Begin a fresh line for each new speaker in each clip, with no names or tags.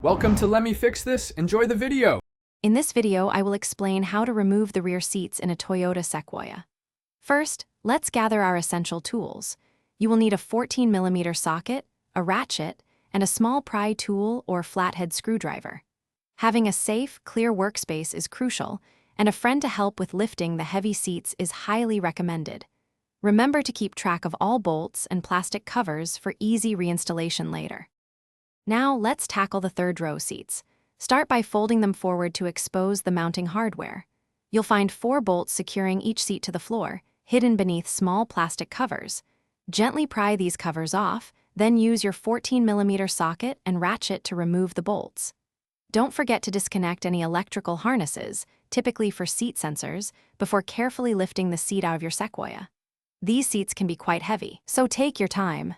Welcome to Let Me Fix This. Enjoy the video.
In this video, I will explain how to remove the rear seats in a Toyota Sequoia. First, let's gather our essential tools. You will need a 14mm socket, a ratchet, and a small pry tool or flathead screwdriver. Having a safe, clear workspace is crucial, and a friend to help with lifting the heavy seats is highly recommended. Remember to keep track of all bolts and plastic covers for easy reinstallation later. Now let's tackle the third row seats. Start by folding them forward to expose the mounting hardware. You'll find 4 bolts securing each seat to the floor, hidden beneath small plastic covers. Gently pry these covers off, then use your 14mm socket and ratchet to remove the bolts. Don't forget to disconnect any electrical harnesses, typically for seat sensors, before carefully lifting the seat out of your Sequoia. These seats can be quite heavy, so take your time.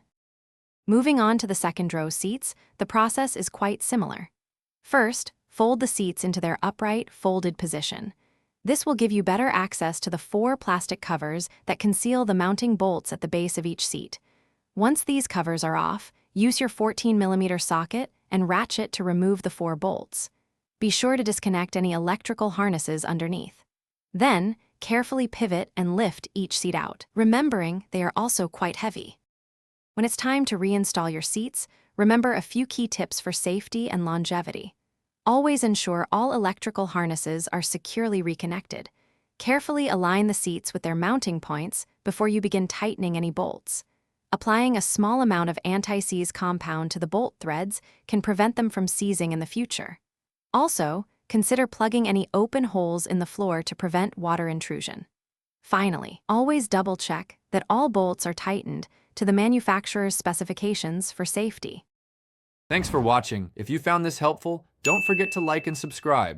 Moving on to the second row seats, the process is quite similar. First, fold the seats into their upright, folded position. This will give you better access to the 4 plastic covers that conceal the mounting bolts at the base of each seat. Once these covers are off, use your 14mm socket and ratchet to remove the 4 bolts. Be sure to disconnect any electrical harnesses underneath. Then, carefully pivot and lift each seat out, remembering they are also quite heavy. When it's time to reinstall your seats, remember a few key tips for safety and longevity. Always ensure all electrical harnesses are securely reconnected. Carefully align the seats with their mounting points before you begin tightening any bolts. Applying a small amount of anti-seize compound to the bolt threads can prevent them from seizing in the future. Also, consider plugging any open holes in the floor to prevent water intrusion. Finally, always double-check that all bolts are tightened to the manufacturer's specifications for safety.
Thanks for watching. If you found this helpful, don't forget to like and subscribe.